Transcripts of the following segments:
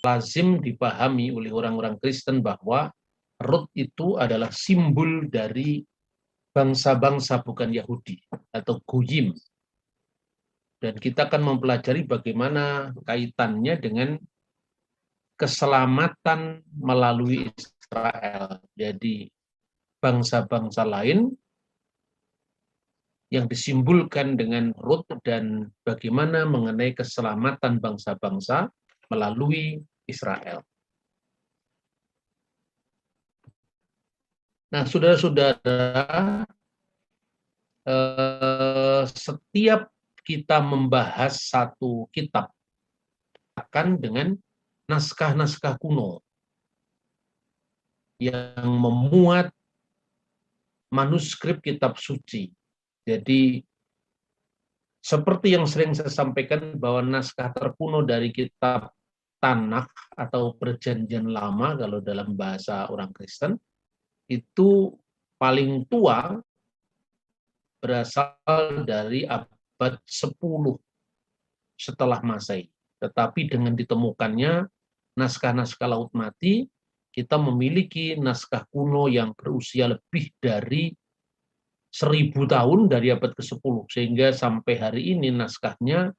lazim dipahami oleh orang-orang Kristen bahwa Rut itu adalah simbol dari bangsa-bangsa bukan Yahudi atau Goyim. Dan kita akan mempelajari bagaimana kaitannya dengan keselamatan melalui Israel. Jadi bangsa-bangsa lain yang disimbolkan dengan Rut dan bagaimana mengenai keselamatan bangsa-bangsa melalui Israel. Nah, saudara-saudara, setiap kita membahas satu kitab akan dengan naskah-naskah kuno yang memuat manuskrip kitab suci. Jadi seperti yang sering saya sampaikan bahwa naskah terkuno dari kitab Tanakh atau Perjanjian Lama kalau dalam bahasa orang Kristen itu paling tua berasal dari abad 10 setelah Masehi. Tetapi dengan ditemukannya naskah-naskah Laut Mati, kita memiliki naskah kuno yang berusia lebih dari 1000 tahun dari abad ke-10, sehingga sampai hari ini naskahnya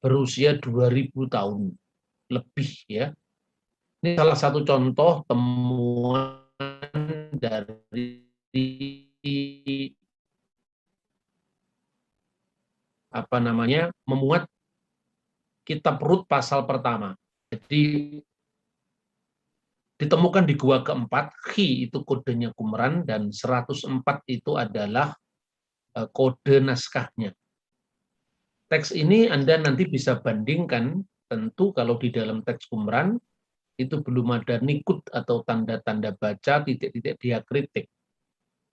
berusia 2000 tahun lebih ya. Ini salah satu contoh temuan dari memuat kitab Rut pasal pertama. Jadi ditemukan di gua keempat, Khi itu kodenya Qumran dan 104 itu adalah kode naskahnya. Teks ini Anda nanti bisa bandingkan, tentu kalau di dalam teks Qumran itu belum ada nikut atau tanda-tanda baca, titik-titik diakritik.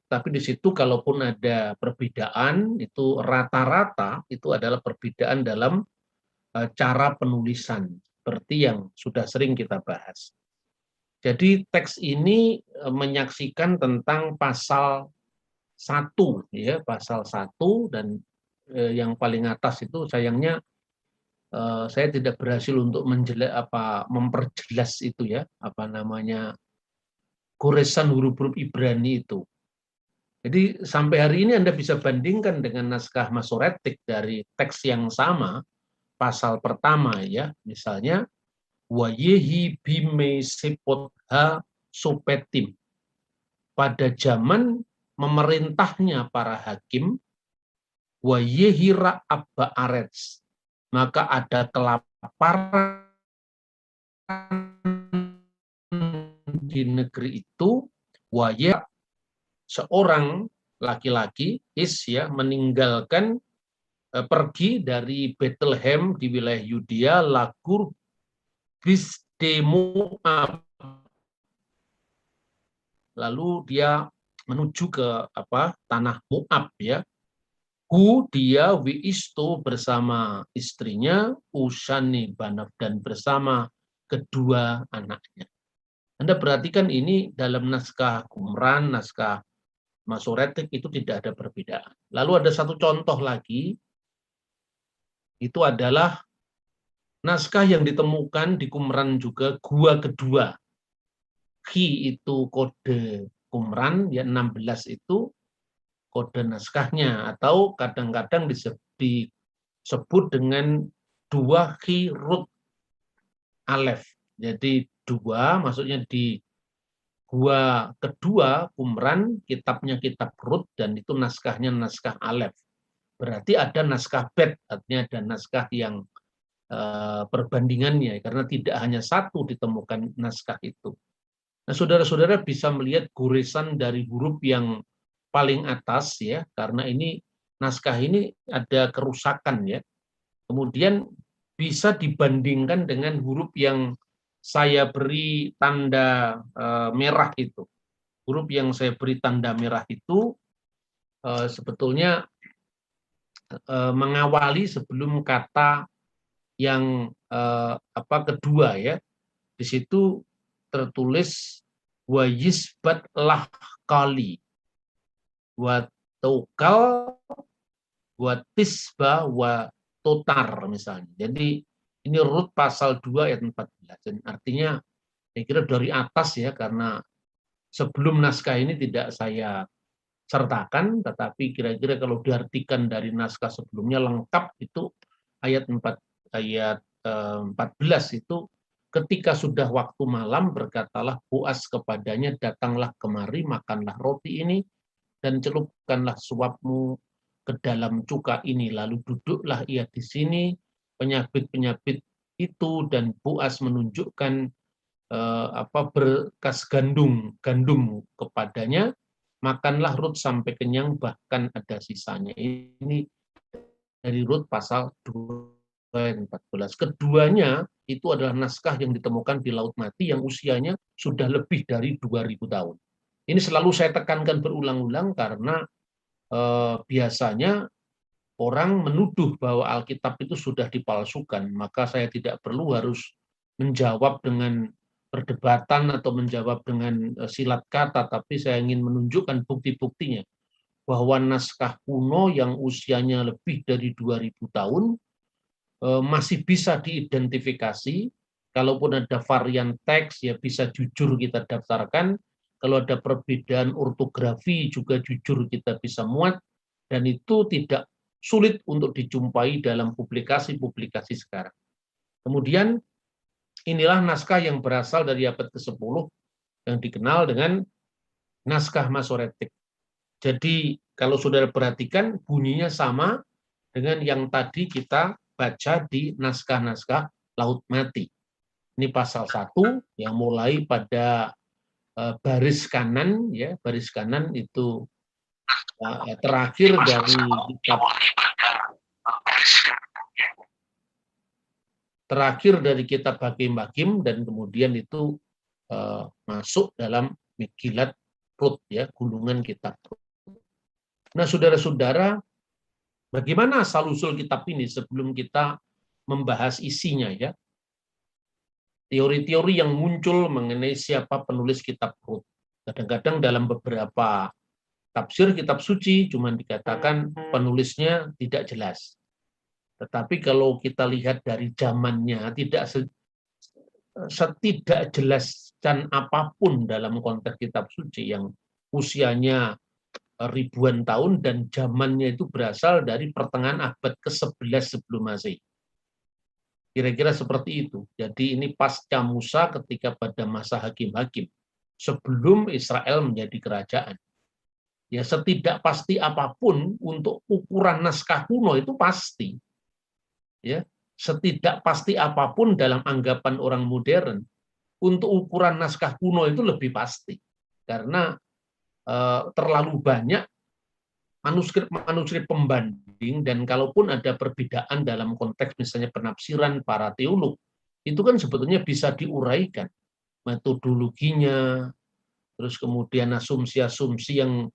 Tapi di situ kalaupun ada perbedaan, itu rata-rata itu adalah perbedaan dalam cara penulisan, seperti yang sudah sering kita bahas. Jadi teks ini menyaksikan tentang pasal 1, ya, pasal 1 dan yang paling atas itu sayangnya saya tidak berhasil untuk memperjelas itu ya, goresan huruf-huruf Ibrani itu. Jadi sampai hari ini Anda bisa bandingkan dengan naskah Masoretik dari teks yang sama, pasal pertama ya, misalnya Wayehi bime sepotha sopetim. Pada zaman memerintahnya para hakim, Wayehira abba arets, maka ada kelaparan di negeri itu. Wayeh seorang laki-laki meninggalkan pergi dari Bethlehem di wilayah Yudea lagur bis Moab. Lalu dia menuju ke tanah Moab ya. Dia wiisto bersama istrinya Ushani Banaf dan bersama kedua anaknya. Anda perhatikan ini dalam naskah Qumran, naskah Masoretik itu tidak ada perbedaan. Lalu ada satu contoh lagi, itu adalah naskah yang ditemukan di Qumran juga, gua kedua. Khi itu kode Qumran, ya 16 itu kode naskahnya, atau kadang-kadang disebut dengan 2 Khi Rut Alef. Jadi 2 maksudnya di gua kedua Qumran, kitabnya kitab Rut, dan itu naskahnya naskah Alef. Berarti ada naskah Bet, artinya ada naskah yang perbandingannya, karena tidak hanya satu ditemukan naskah itu. Nah, saudara-saudara bisa melihat goresan dari huruf yang paling atas ya, karena ini naskah ini ada kerusakan ya. Kemudian bisa dibandingkan dengan huruf yang saya beri tanda merah itu. Huruf yang saya beri tanda merah itu sebetulnya mengawali sebelum kata yang kedua ya. Di situ tertulis wa yisbat lah kali wa tokal wa tisba wa totar misalnya. Jadi Ini Rut pasal 2 ayat 14. Dan artinya saya kira dari atas ya, karena sebelum naskah ini tidak saya sertakan, tetapi kira-kira kalau diartikan dari naskah sebelumnya lengkap itu ayat 14 itu, ketika sudah waktu malam berkatalah Boas kepadanya, datanglah kemari, makanlah roti ini dan celupkanlah suapmu ke dalam cuka ini, lalu duduklah ia di sini. Penyabit-penyabit itu dan Boas menunjukkan berkas gandum kepadanya, makanlah Rut sampai kenyang, bahkan ada sisanya. Ini dari Rut pasal 2 ayat 14. Keduanya itu adalah naskah yang ditemukan di Laut Mati yang usianya sudah lebih dari 2000 tahun. Ini selalu saya tekankan berulang-ulang karena biasanya orang menuduh bahwa Alkitab itu sudah dipalsukan, maka saya tidak perlu harus menjawab dengan perdebatan atau menjawab dengan silat kata, tapi saya ingin menunjukkan bukti-buktinya bahwa naskah kuno yang usianya lebih dari 2000 tahun masih bisa diidentifikasi. Kalaupun ada varian teks ya bisa jujur kita daftarkan, kalau ada perbedaan ortografi juga jujur kita bisa muat, dan itu tidak sulit untuk dijumpai dalam publikasi-publikasi sekarang. Kemudian inilah naskah yang berasal dari abad ke-10 yang dikenal dengan naskah Masoretik. Jadi kalau saudara perhatikan bunyinya sama dengan yang tadi kita baca di naskah-naskah Laut Mati. Ini pasal 1 yang mulai pada baris kanan ya, baris kanan itu terakhir dari kitab Hakim-Hakim, dan kemudian itu masuk dalam Megilat Rut ya, gulungan kitab Rut. Nah, saudara-saudara, bagaimana asal-usul kitab ini sebelum kita membahas isinya ya? Teori-teori yang muncul mengenai siapa penulis kitab Rut. Kadang-kadang dalam beberapa tafsir kitab suci cuma dikatakan penulisnya tidak jelas. Tetapi kalau kita lihat dari zamannya, tidak setidak jelas dan apapun dalam konteks kitab suci yang usianya ribuan tahun dan zamannya itu berasal dari pertengahan abad ke-11 sebelum Masehi. Kira-kira seperti itu. Jadi ini pasca Musa ketika pada masa Hakim-Hakim, sebelum Israel menjadi kerajaan. Ya, setidak pasti apapun untuk ukuran naskah kuno itu pasti. Ya, setidak pasti apapun dalam anggapan orang modern, untuk ukuran naskah kuno itu lebih pasti. Karena terlalu banyak manuskrip pembanding, dan kalaupun ada perbedaan dalam konteks misalnya penafsiran para teolog, itu kan sebetulnya bisa diuraikan metodologinya, terus kemudian asumsi-asumsi yang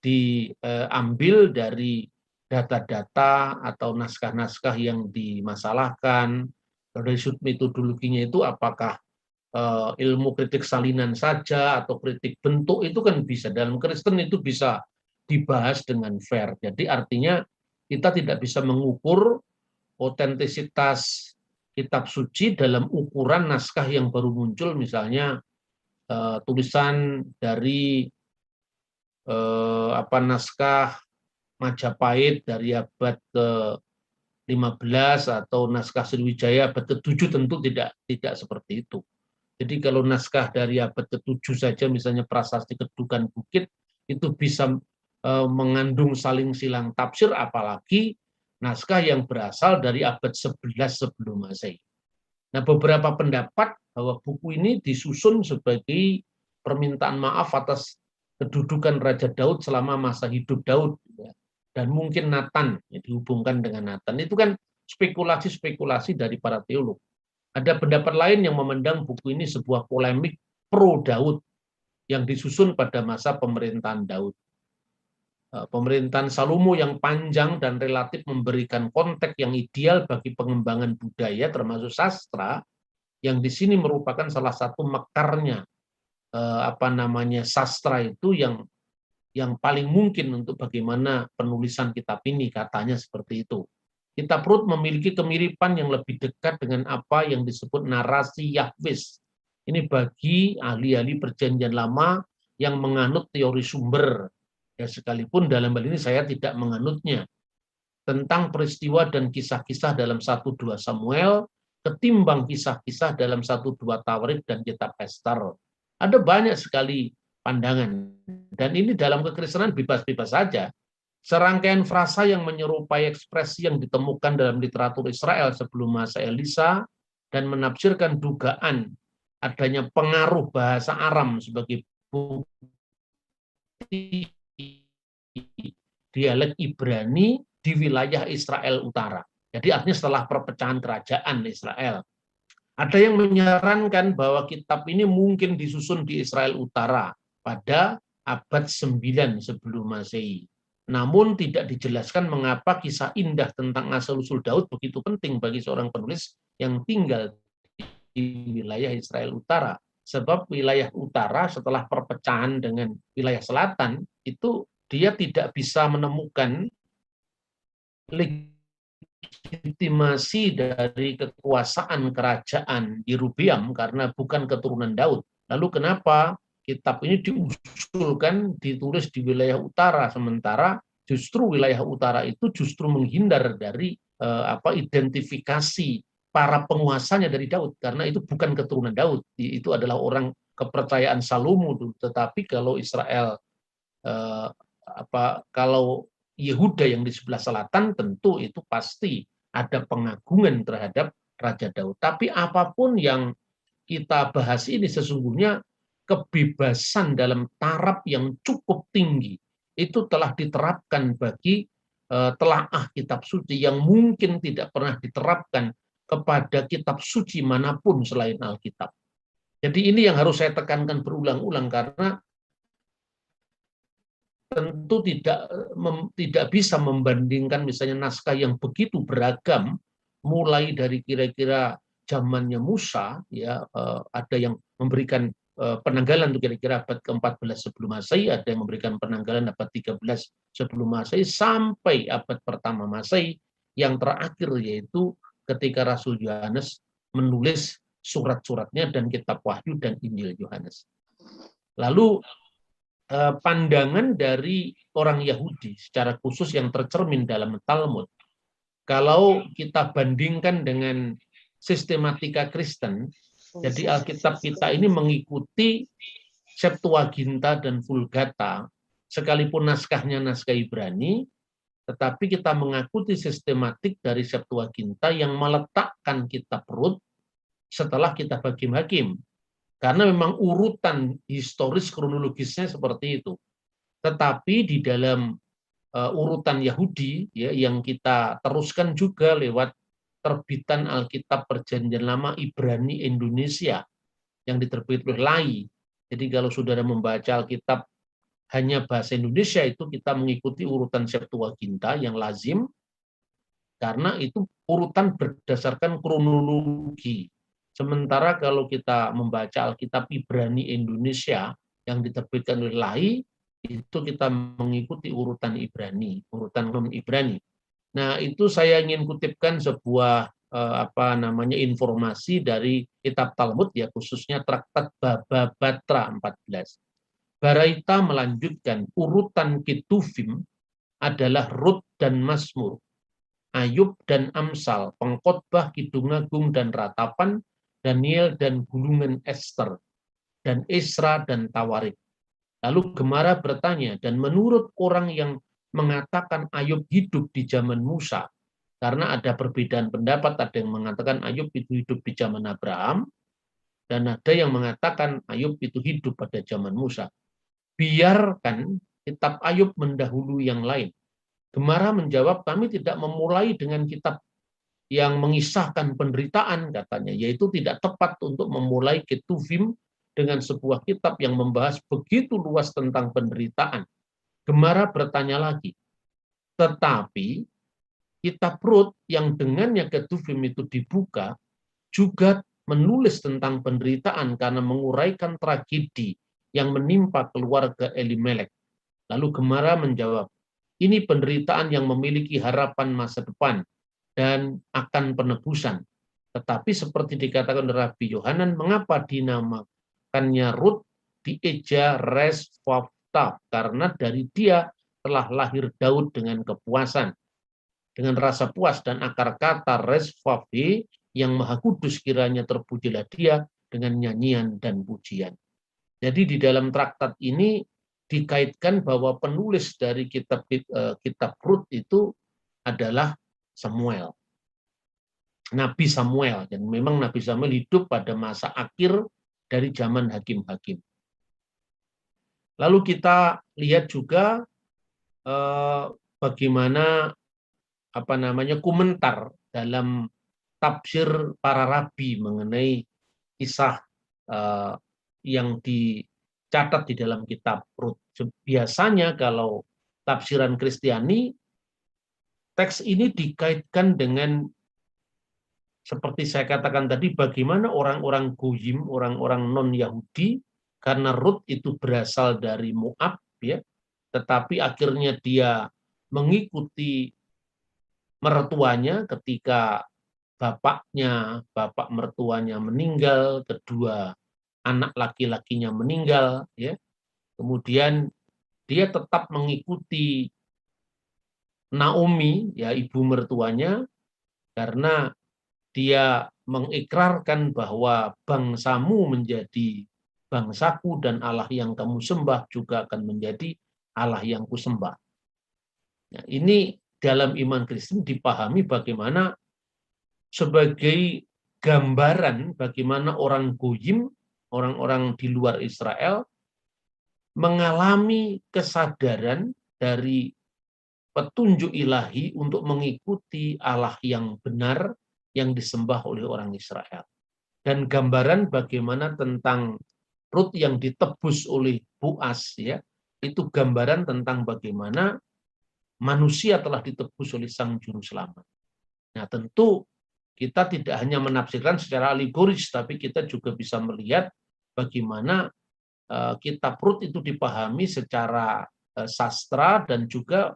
diambil dari data-data atau naskah-naskah yang dimasalahkan. Dari sudut metodologinya itu apakah ilmu kritik salinan saja atau kritik bentuk, itu kan bisa. Dalam Kristen itu bisa dibahas dengan fair. Jadi artinya kita tidak bisa mengukur otentisitas kitab suci dalam ukuran naskah yang baru muncul, misalnya tulisan dari naskah Majapahit dari abad ke-15 atau naskah Sriwijaya abad ke-7, tentu tidak seperti itu. Jadi kalau naskah dari abad ke-7 saja, misalnya Prasasti Kedukan Bukit, itu bisa mengandung saling silang tafsir, apalagi naskah yang berasal dari abad 11 sebelum Masehi. Nah, beberapa pendapat bahwa buku ini disusun sebagai permintaan maaf atas kedudukan Raja Daud selama masa hidup Daud, dan mungkin Nathan, ya, dihubungkan dengan Nathan. Itu kan spekulasi-spekulasi dari para teolog. Ada pendapat lain yang memandang buku ini sebuah polemik pro Daud yang disusun pada masa pemerintahan Daud. Pemerintahan Salomo yang panjang dan relatif memberikan konteks yang ideal bagi pengembangan budaya termasuk sastra, yang di sini merupakan salah satu mekarnya sastra itu yang paling mungkin untuk bagaimana penulisan kitab ini, katanya seperti itu. Kitab Rut memiliki kemiripan yang lebih dekat dengan apa yang disebut narasi Yahwist. Ini bagi ahli-ahli perjanjian lama yang menganut teori sumber. Ya, sekalipun dalam hal ini saya tidak menganutnya. Tentang peristiwa dan kisah-kisah dalam 1-2 Samuel, ketimbang kisah-kisah dalam 1-2 Tawarik dan kitab Ester. Ada banyak sekali pandangan. Dan ini dalam kekristenan bebas-bebas saja. Serangkaian frasa yang menyerupai ekspresi yang ditemukan dalam literatur Israel sebelum masa Elisa dan menafsirkan dugaan adanya pengaruh bahasa Aram sebagai bukti dialek Ibrani di wilayah Israel Utara. Jadi artinya setelah perpecahan kerajaan Israel. Ada yang menyarankan bahwa kitab ini mungkin disusun di Israel Utara pada abad 9 sebelum Masehi. Namun tidak dijelaskan mengapa kisah indah tentang asal-usul Daud begitu penting bagi seorang penulis yang tinggal di wilayah Israel Utara. Sebab wilayah utara setelah perpecahan dengan wilayah selatan, itu dia tidak bisa menemukan legitimasi dari kekuasaan kerajaan Yerobeam karena bukan keturunan Daud. Lalu kenapa kitab ini diusulkan ditulis di wilayah utara, sementara justru wilayah utara itu justru menghindar dari identifikasi para penguasanya dari Daud, karena itu bukan keturunan Daud, itu adalah orang kepercayaan Salomo. Tetapi kalau Israel kalau Yehuda yang di sebelah selatan, tentu itu pasti ada pengagungan terhadap Raja Daud. Tapi apapun yang kita bahas ini sesungguhnya kebebasan dalam taraf yang cukup tinggi itu telah diterapkan bagi telaah kitab suci yang mungkin tidak pernah diterapkan kepada kitab suci manapun selain Alkitab. Jadi ini yang harus saya tekankan berulang-ulang, karena tentu tidak bisa membandingkan misalnya naskah yang begitu beragam, mulai dari kira-kira zamannya Musa, ya ada yang memberikan penanggalan untuk kira-kira abad ke-14 sebelum Masehi, ada yang memberikan penanggalan abad 13 sebelum Masehi, sampai abad pertama Masehi, yang terakhir yaitu ketika Rasul Yohanes menulis surat-suratnya dan kitab Wahyu dan Injil Yohanes. Lalu pandangan dari orang Yahudi secara khusus yang tercermin dalam Talmud, kalau kita bandingkan dengan sistematika Kristen, jadi Alkitab kita ini mengikuti Septuaginta dan Vulgata, sekalipun naskahnya naskah Ibrani, tetapi kita mengikuti sistematik dari Septuaginta yang meletakkan kitab Rut setelah kitab Hakim-Hakim. Karena memang urutan historis kronologisnya seperti itu. Tetapi di dalam urutan Yahudi, ya, yang kita teruskan juga lewat terbitan Alkitab Perjanjian Lama Ibrani Indonesia yang diterbit oleh LAI. Jadi kalau saudara membaca Alkitab hanya bahasa Indonesia, itu kita mengikuti urutan Septuaginta yang lazim, karena itu urutan berdasarkan kronologi. Sementara kalau kita membaca Alkitab Ibrani Indonesia yang diterbitkan oleh LAI, itu kita mengikuti urutan Ibrani, urutan non-Ibrani. Nah, itu saya ingin kutipkan sebuah informasi dari kitab Talmud, ya, khususnya traktat Baba Batra 14. Baraita melanjutkan urutan Ketuvim adalah Rut dan Mazmur, Ayub dan Amsal, Pengkhotbah, Kidung Agung dan Ratapan, Daniel dan Gulungan Ester, dan Esra dan Tawarik. Lalu Gemara bertanya, dan menurut orang yang mengatakan Ayub hidup di zaman Musa, karena ada perbedaan pendapat, ada yang mengatakan Ayub itu hidup di zaman Abraham, dan ada yang mengatakan Ayub itu hidup pada zaman Musa. Biarkan kitab Ayub mendahului yang lain. Gemara menjawab, kami tidak memulai dengan kitab yang mengisahkan penderitaan, katanya, yaitu tidak tepat untuk memulai Ketuvim dengan sebuah kitab yang membahas begitu luas tentang penderitaan. Gemara bertanya lagi, tetapi kitab Rut yang dengannya Ketuvim itu dibuka juga menulis tentang penderitaan karena menguraikan tragedi yang menimpa keluarga Elimelek. Lalu Gemara menjawab, ini penderitaan yang memiliki harapan masa depan, dan akan penebusan. Tetapi seperti dikatakan oleh Rabi Yohanan, mengapa dinamakannya Rut, dieja Resvavta, karena dari dia telah lahir Daud dengan kepuasan, dengan rasa puas, dan akar kata Resvave, yang Maha Kudus, kiranya terpujilah dia dengan nyanyian dan pujian. Jadi di dalam traktat ini dikaitkan bahwa penulis dari kitab Rut itu adalah Samuel, Nabi Samuel. Dan memang Nabi Samuel hidup pada masa akhir dari zaman hakim-hakim. Lalu kita lihat juga bagaimana komentar dalam tafsir para rabi mengenai kisah yang dicatat di dalam kitab Rut. Biasanya kalau tafsiran Kristiani, teks ini dikaitkan dengan, seperti saya katakan tadi, bagaimana orang-orang Goyim, orang-orang non-Yahudi, karena Rut itu berasal dari Moab, ya, tetapi akhirnya dia mengikuti mertuanya ketika bapak mertuanya meninggal, kedua anak laki-lakinya meninggal, ya. Kemudian dia tetap mengikuti Naomi, ya, ibu mertuanya, karena dia mengikrarkan bahwa bangsamu menjadi bangsaku dan Allah yang kamu sembah juga akan menjadi Allah yang kusembah. Nah, ini dalam iman Kristen dipahami bagaimana sebagai gambaran bagaimana orang Goyim, orang-orang di luar Israel, mengalami kesadaran dari petunjuk ilahi untuk mengikuti Allah yang benar yang disembah oleh orang Israel. Dan gambaran bagaimana tentang Rut yang ditebus oleh Boaz, ya, itu gambaran tentang bagaimana manusia telah ditebus oleh Sang Juru Selamat. Nah, tentu kita tidak hanya menafsirkan secara alegoris, tapi kita juga bisa melihat bagaimana kitab Rut itu dipahami secara sastra, dan juga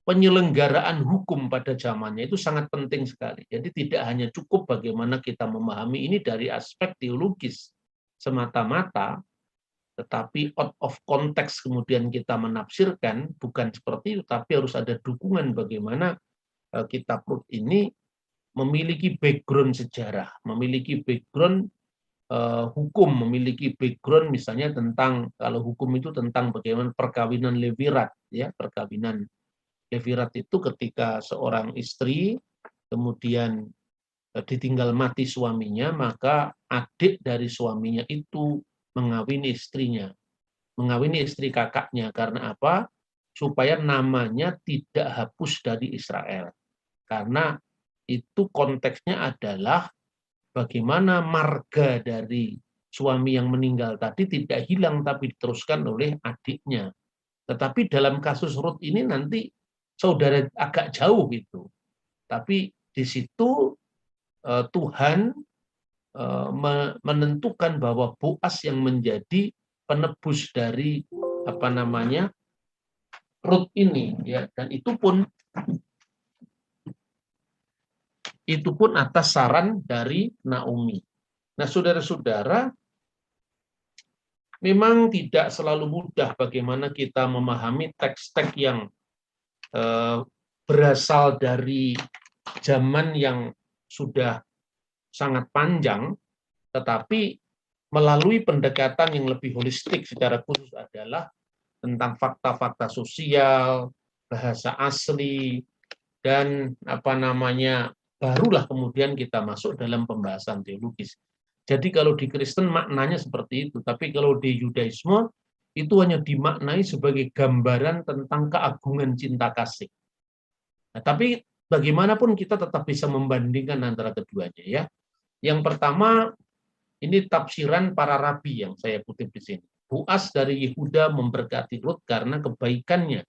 penyelenggaraan hukum pada zamannya itu sangat penting sekali. Jadi tidak hanya cukup bagaimana kita memahami ini dari aspek teologis semata-mata, tetapi out of context kemudian kita menafsirkan, bukan seperti itu, tapi harus ada dukungan bagaimana kitab Rut ini memiliki background sejarah, memiliki background hukum, memiliki background misalnya tentang, kalau hukum itu tentang bagaimana perkawinan levirat, ya, perkawinan levirat itu ketika seorang istri kemudian ditinggal mati suaminya, maka adik dari suaminya itu mengawini istrinya, mengawini istri kakaknya. Karena apa? Supaya namanya tidak hapus dari Israel. Karena itu konteksnya adalah bagaimana marga dari suami yang meninggal tadi tidak hilang, tapi diteruskan oleh adiknya. Tetapi dalam kasus Rut ini nanti saudara agak jauh itu. Tapi di situ Tuhan menentukan bahwa Boaz yang menjadi penebus dari Rut ini, ya, dan itu pun atas saran dari Naomi. Nah, saudara-saudara, memang tidak selalu mudah bagaimana kita memahami teks-teks yang berasal dari zaman yang sudah sangat panjang, tetapi melalui pendekatan yang lebih holistik secara khusus adalah tentang fakta-fakta sosial, bahasa asli, dan barulah kemudian kita masuk dalam pembahasan teologis. Jadi kalau di Kristen maknanya seperti itu, tapi kalau di Yudaisme itu hanya dimaknai sebagai gambaran tentang keagungan cinta kasih. Nah, tapi bagaimanapun kita tetap bisa membandingkan antara keduanya, ya. Yang pertama, ini tafsiran para rabi yang saya kutip di sini. Boaz dari Yehuda memberkati Rut karena kebaikannya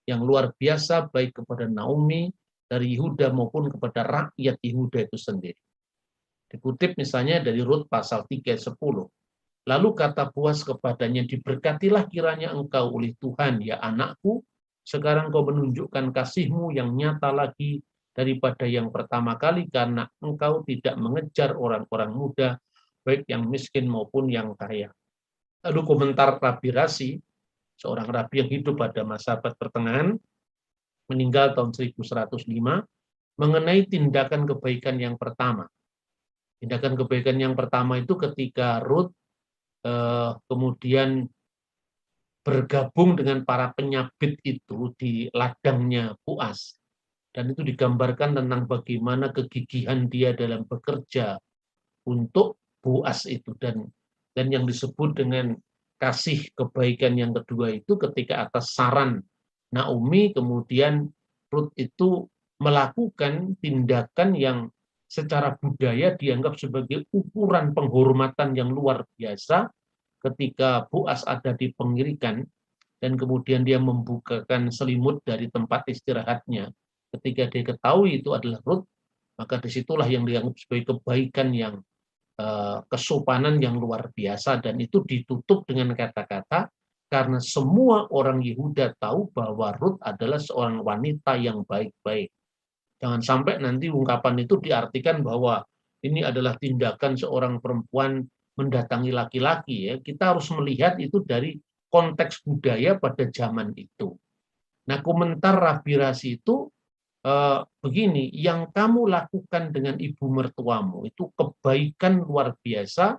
yang luar biasa baik kepada Naomi dari Yehuda maupun kepada rakyat Yehuda itu sendiri. Dikutip misalnya dari Rut pasal 3 ayat 10. Lalu kata Boaz kepadanya, diberkatilah kiranya engkau oleh Tuhan, ya anakku, sekarang kau menunjukkan kasihmu yang nyata lagi daripada yang pertama kali, karena engkau tidak mengejar orang-orang muda, baik yang miskin maupun yang kaya. Lalu komentar Rabi Rasi, seorang rabi yang hidup pada masa abad pertengahan, meninggal tahun 1105, mengenai tindakan kebaikan yang pertama. Tindakan kebaikan yang pertama itu ketika Ruth kemudian bergabung dengan para penyabit itu di ladangnya Boaz. Dan itu digambarkan tentang bagaimana kegigihan dia dalam bekerja untuk Boaz itu. Dan yang disebut dengan kasih kebaikan yang kedua itu ketika atas saran Naomi, kemudian Ruth itu melakukan tindakan yang secara budaya dianggap sebagai ukuran penghormatan yang luar biasa ketika Boaz ada di pengirikan dan kemudian dia membukakan selimut dari tempat istirahatnya. Ketika dia ketahui itu adalah Ruth, maka disitulah yang dianggap sebagai kebaikan yang kesopanan yang luar biasa, dan itu ditutup dengan kata-kata karena semua orang Yehuda tahu bahwa Ruth adalah seorang wanita yang baik-baik. Jangan sampai nanti ungkapan itu diartikan bahwa ini adalah tindakan seorang perempuan mendatangi laki-laki. Ya, kita harus melihat itu dari konteks budaya pada zaman itu. Nah, komentar Rabi Rasi itu begini, yang kamu lakukan dengan ibu mertuamu itu kebaikan luar biasa,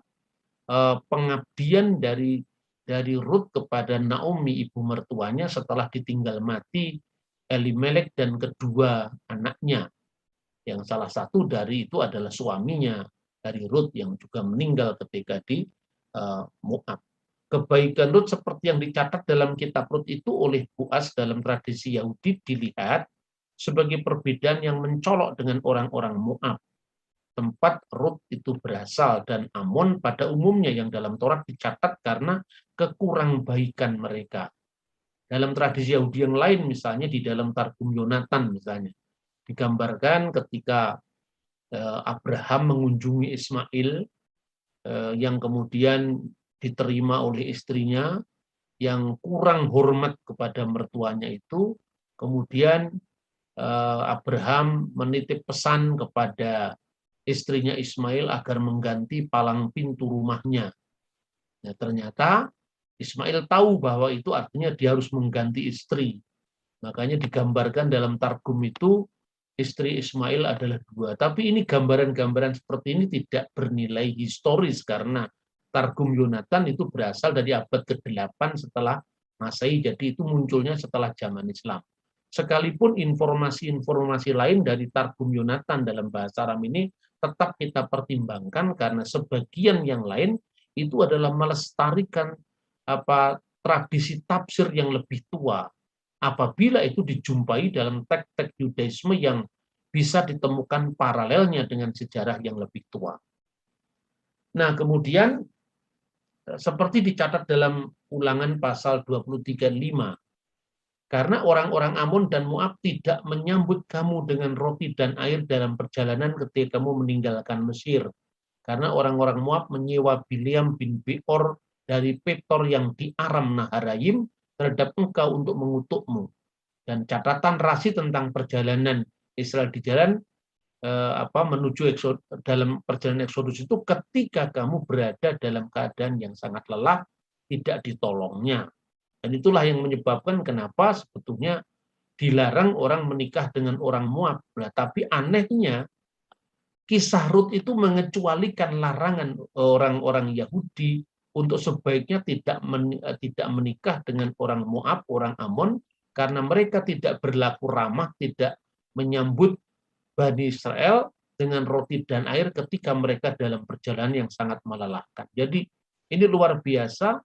pengabdian dari Ruth kepada Naomi ibu mertuanya setelah ditinggal mati Elimelek dan kedua anaknya, yang salah satu dari itu adalah suaminya dari Ruth yang juga meninggal ketika di Moab. Kebaikan Ruth seperti yang dicatat dalam kitab Ruth itu oleh Boaz dalam tradisi Yahudi dilihat sebagai perbedaan yang mencolok dengan orang-orang Moab. Tempat Ruth itu berasal, dan Amon pada umumnya yang dalam Taurat dicatat karena kekurang-baikan mereka. Dalam tradisi Yahudi yang lain, misalnya di dalam Targum Yonatan misalnya, digambarkan ketika Abraham mengunjungi Ismail yang kemudian diterima oleh istrinya yang kurang hormat kepada mertuanya itu, kemudian Abraham menitip pesan kepada istrinya Ismail agar mengganti palang pintu rumahnya. Nah, ternyata Ismail tahu bahwa itu artinya dia harus mengganti istri. Makanya digambarkan dalam Targum itu istri Ismail adalah dua. Tapi ini gambaran-gambaran seperti ini tidak bernilai historis karena Targum Yonatan itu berasal dari abad ke-8 setelah Masehi. Jadi itu munculnya setelah zaman Islam. Sekalipun informasi-informasi lain dari Targum Yonatan dalam bahasa Aram ini tetap kita pertimbangkan karena sebagian yang lain itu adalah melestarikan tradisi tafsir yang lebih tua. Apabila itu dijumpai dalam teks-teks Yudaisme yang bisa ditemukan paralelnya dengan sejarah yang lebih tua. Nah, kemudian seperti dicatat dalam Ulangan pasal 23:5, karena orang-orang Amon dan Moab tidak menyambut kamu dengan roti dan air dalam perjalanan ketika kamu meninggalkan Mesir. Karena orang-orang Moab menyewa Bileam bin Beor dari Petor yang di Aram Naharaim terhadap engkau untuk mengutukmu. Dan catatan Rasi tentang perjalanan Israel di jalan menuju dalam perjalanan Eksodus itu ketika kamu berada dalam keadaan yang sangat lelah, tidak ditolongnya. Dan itulah yang menyebabkan kenapa sebetulnya dilarang orang menikah dengan orang Moab. Nah, tapi anehnya kisah Rut itu mengecualikan larangan orang-orang Yahudi untuk sebaiknya tidak menikah dengan orang Moab, orang Amon, karena mereka tidak berlaku ramah, tidak menyambut Bani Israel dengan roti dan air ketika mereka dalam perjalanan yang sangat melelahkan. Jadi ini luar biasa,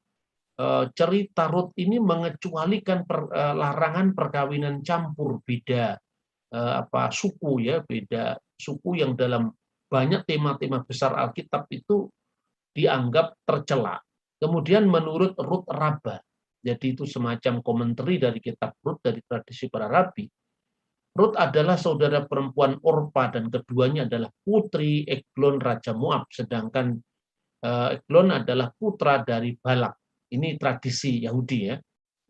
cerita Rut ini mengecualikan larangan perkawinan campur beda suku, ya, beda suku yang dalam banyak tema-tema besar Alkitab itu dianggap tercela. Kemudian menurut Rut Rabbah, jadi itu semacam komentari dari kitab Rut dari tradisi para rabi, Rut adalah saudara perempuan Orpa dan keduanya adalah putri Eglon Raja Moab, sedangkan Eglon adalah putra dari Balak. Ini tradisi Yahudi, ya.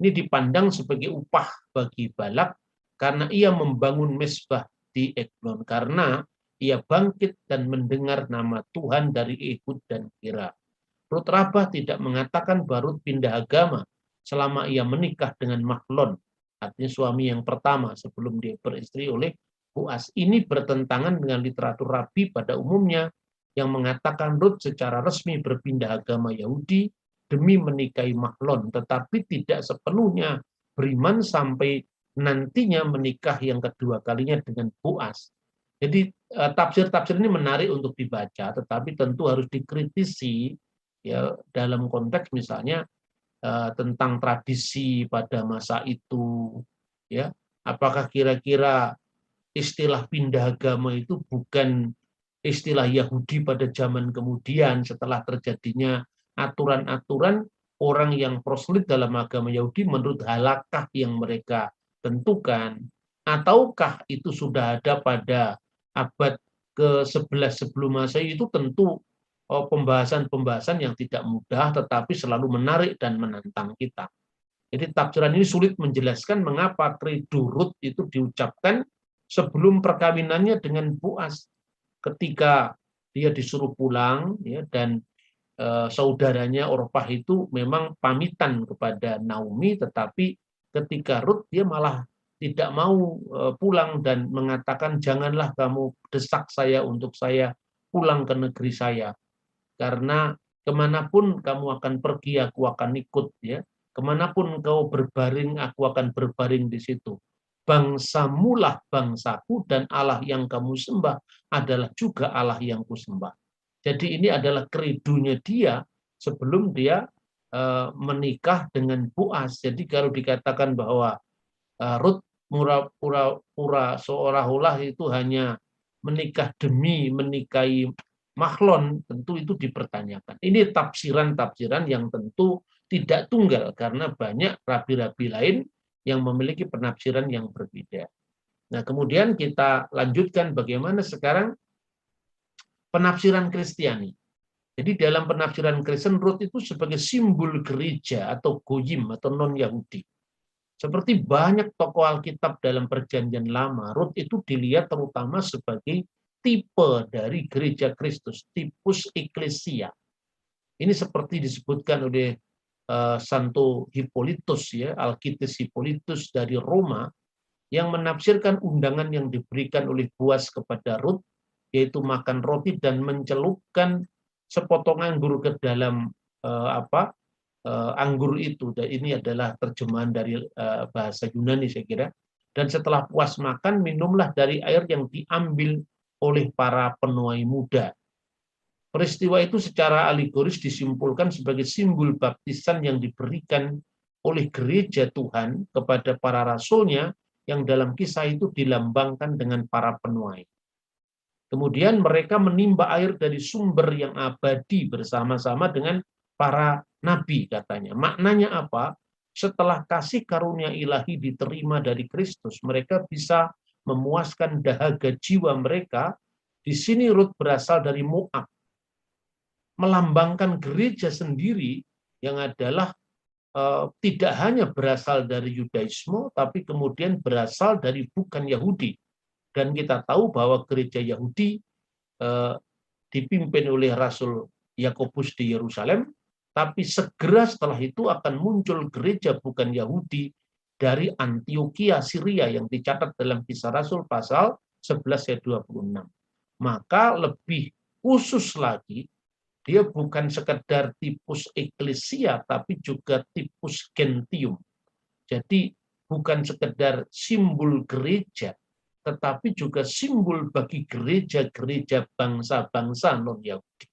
Ini dipandang sebagai upah bagi Balak karena ia membangun mezbah di Eglon karena ia bangkit dan mendengar nama Tuhan dari Ehud dan Hira. Rut Rabah tidak mengatakan bahwa Rut pindah agama selama ia menikah dengan Mahlon, artinya suami yang pertama sebelum dia beristri oleh Boaz. Ini bertentangan dengan literatur Rabi pada umumnya yang mengatakan Rut secara resmi berpindah agama Yahudi demi menikahi Mahlon, tetapi tidak sepenuhnya beriman sampai nantinya menikah yang kedua kalinya dengan Boaz. Jadi tafsir-tafsir ini menarik untuk dibaca, tetapi tentu harus dikritisi ya dalam konteks misalnya tentang tradisi pada masa itu, ya apakah kira-kira istilah pindah agama itu bukan istilah Yahudi pada zaman kemudian setelah terjadinya aturan-aturan orang yang proselyt dalam agama Yahudi menurut halakah yang mereka tentukan, ataukah itu sudah ada pada abad ke-11 sebelum Masehi. Itu tentu pembahasan-pembahasan yang tidak mudah tetapi selalu menarik dan menantang kita. Jadi tafsiran ini sulit menjelaskan mengapa kredo Rut itu diucapkan sebelum perkawinannya dengan Boaz, ketika dia disuruh pulang ya, dan saudaranya Orpah itu memang pamitan kepada Naomi, tetapi ketika Rut dia malah tidak mau pulang dan mengatakan janganlah kamu desak saya untuk saya pulang ke negeri saya, karena kemanapun kamu akan pergi, aku akan ikut, ya. Kemanapun kau berbaring, aku akan berbaring di situ. Bangsamulah bangsaku, dan Allah yang kamu sembah adalah juga Allah yang kusembah. Jadi ini adalah kredonya dia sebelum dia menikah dengan Boaz. Jadi kalau dikatakan bahwa Rut pura-pura seolah-olah itu hanya menikah demi menikahi Mahlon, tentu itu dipertanyakan. Ini tafsiran-tafsiran yang tentu tidak tunggal karena banyak rabi-rabi lain yang memiliki penafsiran yang berbeda. Nah, kemudian kita lanjutkan bagaimana sekarang penafsiran Kristiani. Jadi dalam penafsiran Kristen, Rut itu sebagai simbol gereja atau goyim atau non-Yahudi. Seperti banyak tokoh Alkitab dalam Perjanjian Lama, Rut itu dilihat terutama sebagai tipe dari gereja Kristus, tipus eklesia. Ini seperti disebutkan oleh Santo Hippolytus, ya, Alkitis Hippolytus dari Roma, yang menafsirkan undangan yang diberikan oleh Boaz kepada Rut, yaitu makan roti dan mencelupkan sepotong anggur ke dalam anggur itu. Dan ini adalah terjemahan dari bahasa Yunani saya kira. Dan setelah puas makan, minumlah dari air yang diambil oleh para penuai muda. Peristiwa itu secara alegoris disimpulkan sebagai simbol baptisan yang diberikan oleh gereja Tuhan kepada para rasulnya, yang dalam kisah itu dilambangkan dengan para penuai. Kemudian mereka menimba air dari sumber yang abadi bersama-sama dengan para nabi, katanya. Maknanya apa? Setelah kasih karunia ilahi diterima dari Kristus, mereka bisa memuaskan dahaga jiwa mereka. Di sini Rut berasal dari Moab, melambangkan gereja sendiri yang adalah tidak hanya berasal dari Yudaisme, tapi kemudian berasal dari bukan Yahudi. Dan kita tahu bahwa gereja Yahudi dipimpin oleh Rasul Yakobus di Yerusalem, tapi segera setelah itu akan muncul gereja bukan Yahudi dari Antioquia, Syria, yang dicatat dalam Kisah Rasul pasal 11 ayat 26. Maka lebih khusus lagi, dia bukan sekedar tipus eklesia, tapi juga tipus gentium. Jadi bukan sekedar simbol gereja, tetapi juga simbol bagi gereja-gereja bangsa-bangsa non-Yahudi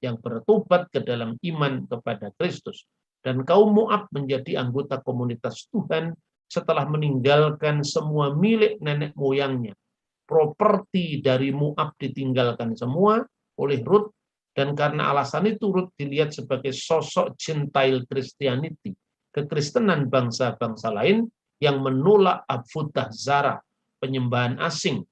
yang bertobat ke dalam iman kepada Kristus. Dan kaum Moab menjadi anggota komunitas Tuhan setelah meninggalkan semua milik nenek moyangnya. Properti dari Moab ditinggalkan semua oleh Rut, dan karena alasan itu Rut dilihat sebagai sosok Gentile Christianity, kekristenan bangsa-bangsa lain yang menolak Avodah Zarah, penyembahan asing,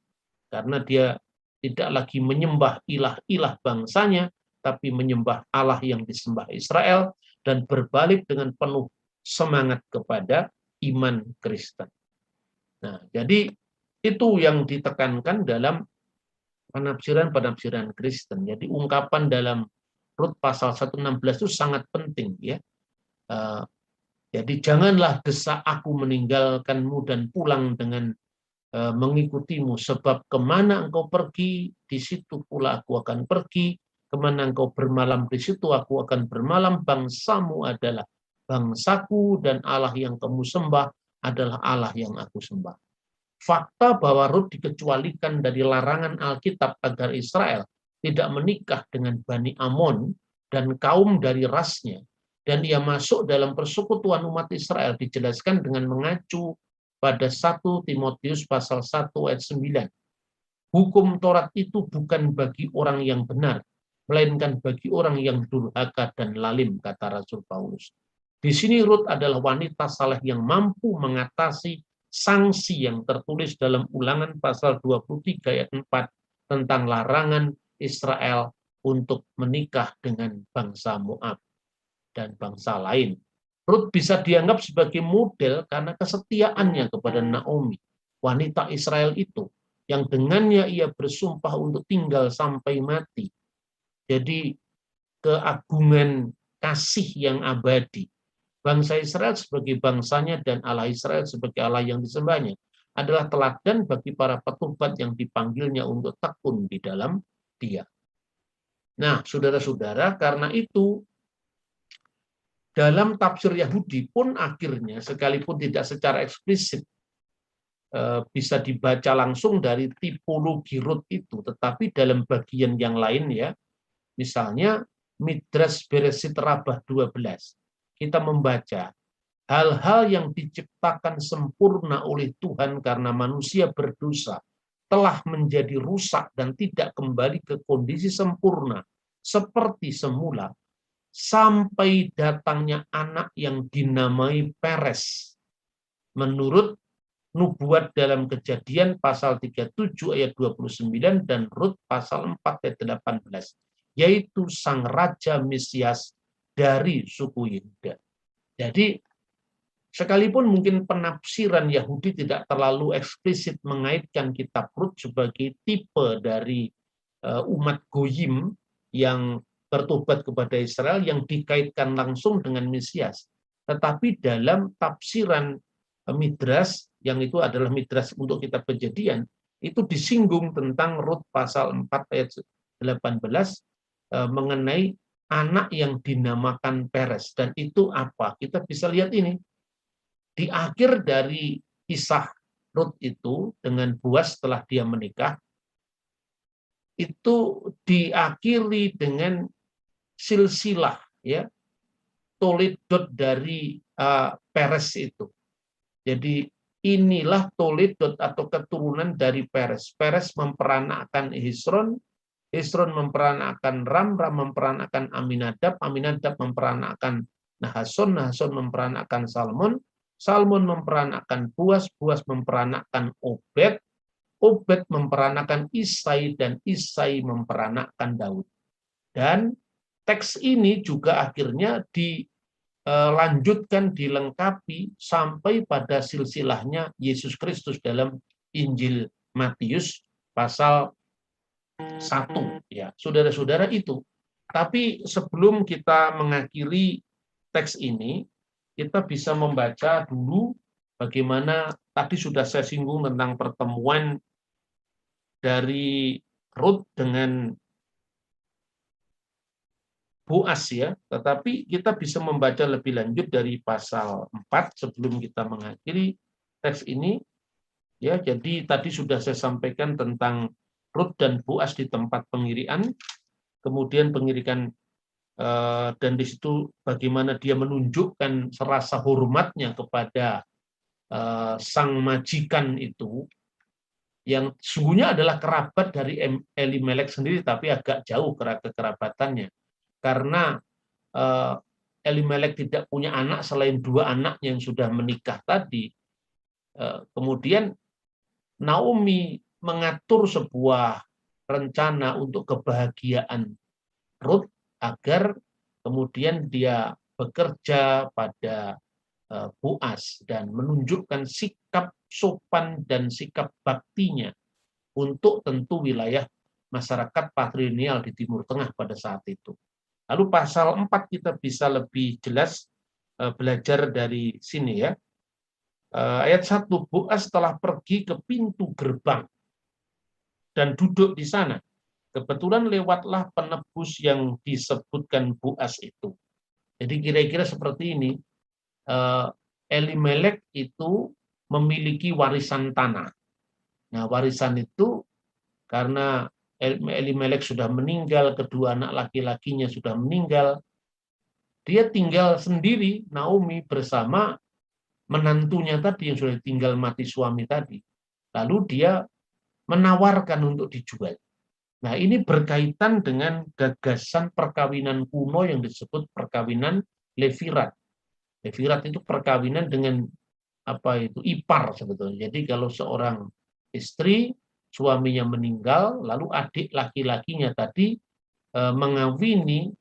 karena dia tidak lagi menyembah ilah-ilah bangsanya, tapi menyembah Allah yang disembah Israel, dan berbalik dengan penuh semangat kepada iman Kristen. Nah, jadi Itu yang ditekankan dalam penafsiran-penafsiran Kristen. Jadi ungkapan dalam Rut pasal 116 itu sangat penting ya. Eh, Jadi janganlah desak aku meninggalkanmu dan pulang dengan mengikutimu, sebab kemana engkau pergi, di situ pula aku akan pergi, kemana engkau bermalam, di situ aku akan bermalam, bangsamu adalah bangsaku, dan Allah yang kamu sembah adalah Allah yang aku sembah. Fakta bahwa Rut dikecualikan dari larangan Alkitab agar Israel tidak menikah dengan Bani Amon dan kaum dari rasnya, dan ia masuk dalam persekutuan umat Israel dijelaskan dengan mengacu pada 1 Timotius pasal 1 ayat 9. Hukum Taurat itu bukan bagi orang yang benar, melainkan bagi orang yang durhaka dan lalim, kata Rasul Paulus. Di sini Rut adalah wanita saleh yang mampu mengatasi sanksi yang tertulis dalam Ulangan pasal 23 ayat 4 tentang larangan Israel untuk menikah dengan bangsa Moab dan bangsa lain. Rut bisa dianggap sebagai model karena kesetiaannya kepada Naomi, wanita Israel itu, yang dengannya ia bersumpah untuk tinggal sampai mati. Jadi keagungan kasih yang abadi. Bangsa Israel sebagai bangsanya dan Allah Israel sebagai Allah yang disembahnya adalah teladan bagi para petobat yang dipanggilnya untuk tekun di dalam Dia. Nah, saudara-saudara, karena itu dalam tafsir Yahudi pun akhirnya, sekalipun tidak secara eksplisit bisa dibaca langsung dari tipologi Rut itu, tetapi dalam bagian yang lain ya, misalnya Midrash Bereshit Rabbah 12, kita membaca hal-hal yang diciptakan sempurna oleh Tuhan karena manusia berdosa telah menjadi rusak dan tidak kembali ke kondisi sempurna seperti semula sampai datangnya anak yang dinamai Peres. Menurut nubuat dalam Kejadian pasal 37 ayat 29 dan Rut pasal 4 ayat 18, yaitu sang raja Mesias dari suku Yehuda. Jadi sekalipun mungkin penafsiran Yahudi tidak terlalu eksplisit mengaitkan kitab Rut sebagai tipe dari umat Goyim yang bertobat kepada Israel yang dikaitkan langsung dengan Mesias. Tetapi dalam tafsiran Midrash, yang itu adalah Midrash untuk kitab Kejadian, itu disinggung tentang Rut pasal 4 ayat 18 mengenai anak yang dinamakan Peres. Dan itu apa? Kita bisa lihat ini. Di akhir dari kisah Rut itu dengan Boaz setelah dia menikah, itu diakhiri dengan silsilah ya, toledot dari Peres itu. Jadi inilah toledot atau keturunan dari Peres. Peres memperanakkan Hezron, Hezron memperanakkan Ram, Ram memperanakkan Aminadab, Aminadab memperanakkan Nahason, Nahason memperanakkan Salmon, Salmon memperanakkan Boaz, Boaz memperanakkan Obed, Obed memperanakkan Isai, dan Isai memperanakkan Daud. Dan teks ini juga akhirnya dilanjutkan, dilengkapi sampai pada silsilahnya Yesus Kristus dalam Injil Matius pasal 1. Ya, saudara-saudara itu. Tapi sebelum kita mengakhiri teks ini, kita bisa membaca dulu bagaimana tadi sudah saya singgung tentang pertemuan dari Rut dengan Boaz ya, tetapi kita bisa membaca lebih lanjut dari pasal 4 sebelum kita mengakhiri teks ini ya. Jadi tadi sudah saya sampaikan tentang Rut dan Boaz di tempat pengirian, kemudian pengirikan dan di situ bagaimana dia menunjukkan rasa hormatnya kepada sang majikan itu, yang sungguhnya adalah kerabat dari Elimelek sendiri, tapi agak jauh kekerabatannya. Karena Elimelek tidak punya anak selain 2 anaknya yang sudah menikah tadi. Kemudian Naomi mengatur sebuah rencana untuk kebahagiaan Rut agar kemudian dia bekerja pada Boaz dan menunjukkan sikap sopan dan sikap baktinya untuk tentu wilayah masyarakat patrilineal di Timur Tengah pada saat itu. Lalu pasal 4 kita bisa lebih jelas belajar dari sini ya. Ayat 1, Boas telah pergi ke pintu gerbang dan duduk di sana. Kebetulan lewatlah penebus yang disebutkan Boas itu. Jadi kira-kira seperti ini, Elimelek itu memiliki warisan tanah. Nah, warisan itu karena Elimelek sudah meninggal, kedua anak laki-lakinya sudah meninggal, dia tinggal sendiri, Naomi, bersama menantunya tadi yang sudah tinggal mati suami tadi. Lalu dia menawarkan untuk dijual. Nah, ini berkaitan dengan gagasan perkawinan kuno yang disebut perkawinan levirat. Levirat itu perkawinan dengan apa itu ipar sebetulnya. Jadi kalau seorang istri suaminya meninggal, lalu adik laki-lakinya tadi mengawini